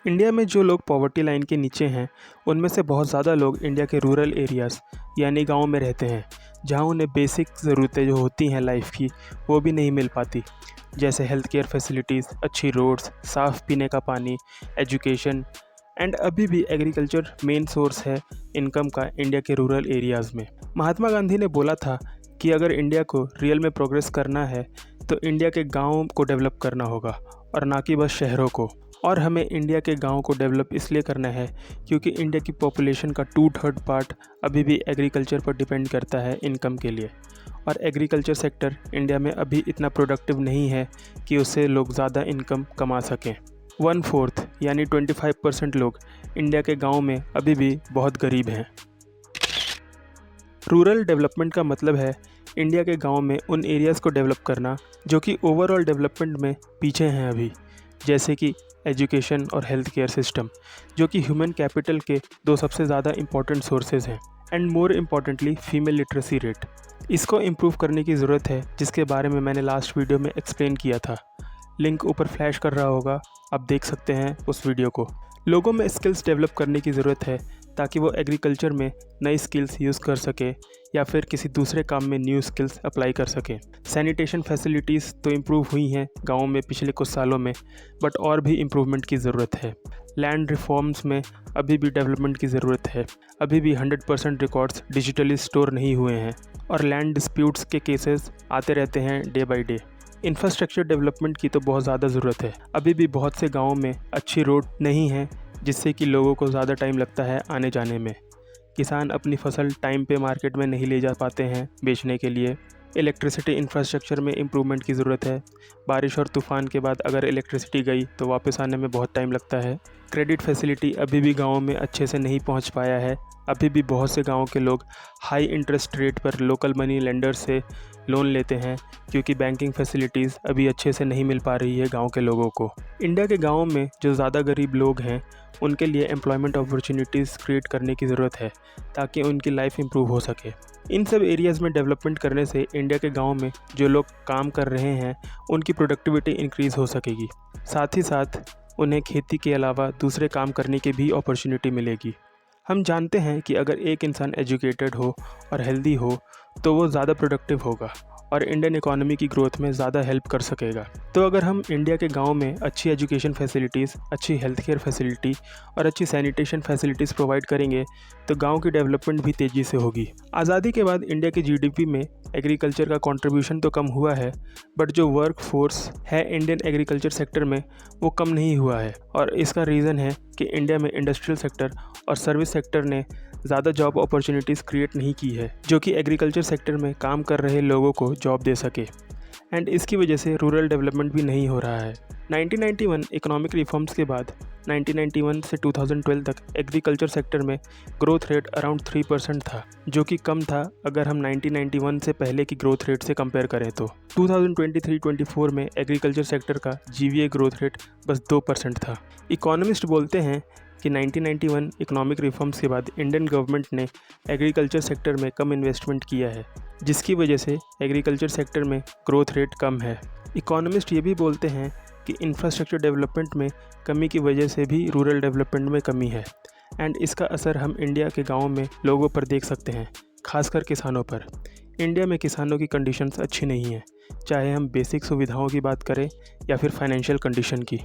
India में जो लोग पॉवर्टी लाइन के नीचे हैं, उनमें से बहुत ज़्यादा लोग इंडिया के रूरल एरियाज़ यानी गाँव में रहते हैं, जहाँ उन्हें बेसिक ज़रूरतें जो होती हैं लाइफ की, वो भी नहीं मिल पाती। जैसे हेल्थ केयर फैसिलिटीज़, अच्छी रोड्स, साफ़ पीने का पानी, एजुकेशन एंड अभी भी एग्रीकल्चर मेन सोर्स है इनकम का इंडिया के रूरल एरियाज़ में। महात्मा गांधी ने बोला था कि अगर इंडिया को रियल में प्रोग्रेस करना है, तो इंडिया के गाँव को डेवलप करना होगा और ना कि बस शहरों को। और हमें इंडिया के गाँव को डेवलप इसलिए करना है क्योंकि इंडिया की पॉपुलेशन का 2/3 पार्ट अभी भी एग्रीकल्चर पर डिपेंड करता है इनकम के लिए। और एग्रीकल्चर सेक्टर इंडिया में अभी इतना प्रोडक्टिव नहीं है कि उससे लोग ज़्यादा इनकम कमा सकें। 1/4 यानी 25% लोग इंडिया के गाँव में अभी भी बहुत गरीब हैं। रूरल डेवलपमेंट का मतलब है इंडिया के गाँव में उन एरियाज़ को डेवलप करना जो कि ओवरऑल डेवलपमेंट में पीछे हैं अभी, जैसे कि एजुकेशन और हेल्थ केयर सिस्टम, जो कि ह्यूमन कैपिटल के दो सबसे ज़्यादा इंपॉर्टेंट सोर्सेज हैं। And more importantly female literacy rate, इसको इम्प्रूव करने की ज़रूरत है, जिसके बारे में मैंने लास्ट वीडियो में एक्सप्लेन किया था। लिंक ऊपर फ्लैश कर रहा होगा, आप देख सकते हैं उस वीडियो को। लोगों में स्किल्स डेवलप करने की ज़रूरत है ताकि वो एग्रीकल्चर में नई स्किल्स यूज़ कर सके या फिर किसी दूसरे काम में न्यू स्किल्स अप्लाई कर सकें। सैनिटेशन फैसिलिटीज़ तो इम्प्रूव हुई हैं गाँव में पिछले कुछ सालों में, बट और भी इम्प्रूवमेंट की ज़रूरत है। लैंड रिफॉर्म्स में अभी भी डेवलपमेंट की ज़रूरत है। अभी भी 100% रिकॉर्ड्स डिजिटली स्टोर नहीं हुए हैं और लैंड डिस्प्यूट्स के केसेस आते रहते हैं day by day. Infrastructure development की तो बहुत ज़्यादा ज़रूरत है। अभी भी बहुत से गाँवों में अच्छी रोड नहीं है, जिससे कि लोगों को ज़्यादा टाइम लगता है आने जाने में। किसान अपनी फसल टाइम पे मार्केट में नहीं ले जा पाते हैं बेचने के लिए। इलेक्ट्रिसिटी इंफ्रास्ट्रक्चर में इम्प्रूवमेंट की ज़रूरत है। बारिश और तूफ़ान के बाद अगर इलेक्ट्रिसिटी गई तो वापस आने में बहुत टाइम लगता है। क्रेडिट फैसिलिटी अभी भी गाँवों में अच्छे से नहीं पहुँच पाया है। अभी भी बहुत से गाँवों के लोग हाई इंटरेस्ट रेट पर लोकल मनी लेंडर से लोन लेते हैं, क्योंकि बैंकिंग फैसिलिटीज़ अभी अच्छे से नहीं मिल पा रही है गांव के लोगों को। इंडिया के गांवों में जो ज़्यादा गरीब लोग हैं, उनके लिए एम्प्लॉयमेंट अपॉर्चुनिटीज़ क्रिएट करने की ज़रूरत है ताकि उनकी लाइफ इंप्रूव हो सके। इन सब एरियाज़ में डेवलपमेंट करने से इंडिया के गाँव में जो लोग काम कर रहे हैं, उनकी प्रोडक्टिविटी इंक्रीज़ हो सकेगी। साथ ही साथ उन्हें खेती के अलावा दूसरे काम करने की भी अपॉर्चुनिटी मिलेगी। हम जानते हैं कि अगर एक इंसान एजुकेटेड हो और हेल्दी हो तो वो ज़्यादा प्रोडक्टिव होगा और इंडियन इकोनॉमी की ग्रोथ में ज़्यादा हेल्प कर सकेगा। तो अगर हम इंडिया के गांव में अच्छी एजुकेशन फैसिलिटीज़, अच्छी हेल्थ केयर फैसिलिटी और अच्छी सैनिटेशन फैसिलिटीज़ प्रोवाइड करेंगे तो गांव की डेवलपमेंट भी तेज़ी से होगी। आज़ादी के बाद इंडिया के जीडीपी में एग्रीकल्चर का कंट्रीब्यूशन तो कम हुआ है, बट जो वर्क फोर्स है इंडियन एग्रीकल्चर सेक्टर में वो कम नहीं हुआ है। और इसका रीज़न है कि इंडिया में इंडस्ट्रियल सेक्टर और सर्विस सेक्टर ने ज़्यादा जॉब अपॉर्चुनिटीज़ क्रिएट नहीं की है, जो कि एग्रीकल्चर सेक्टर में काम कर रहे लोगों को जॉब दे सके। एंड इसकी वजह से रूरल डेवलपमेंट भी नहीं हो रहा है। 1991 इकोनॉमिक रिफॉर्म्स के बाद 1991 से 2012 तक एग्रीकल्चर सेक्टर में ग्रोथ रेट अराउंड 3% था, जो कि कम था अगर हम 1991 से पहले की ग्रोथ रेट से कंपेयर करें तो। 2023-24 में एग्रीकल्चर सेक्टर का जीवीए ग्रोथ रेट बस 2% था। इकोनॉमिस्ट बोलते हैं कि 1991 इकोनॉमिक रिफॉर्म्स के बाद इंडियन गवर्नमेंट ने एग्रीकल्चर सेक्टर में कम इन्वेस्टमेंट किया है, जिसकी वजह से एग्रीकल्चर सेक्टर में ग्रोथ रेट कम है। इकोनॉमिस्ट ये भी बोलते हैं कि इंफ्रास्ट्रक्चर डेवलपमेंट में कमी की वजह से भी रूरल डेवलपमेंट में कमी है। एंड इसका असर हम इंडिया के गाँवों में लोगों पर देख सकते हैं, खासकर किसानों पर। इंडिया में किसानों की कंडीशंस अच्छी नहीं है, चाहे हम बेसिक सुविधाओं की बात करें या फिर फाइनेंशियल कंडीशन की।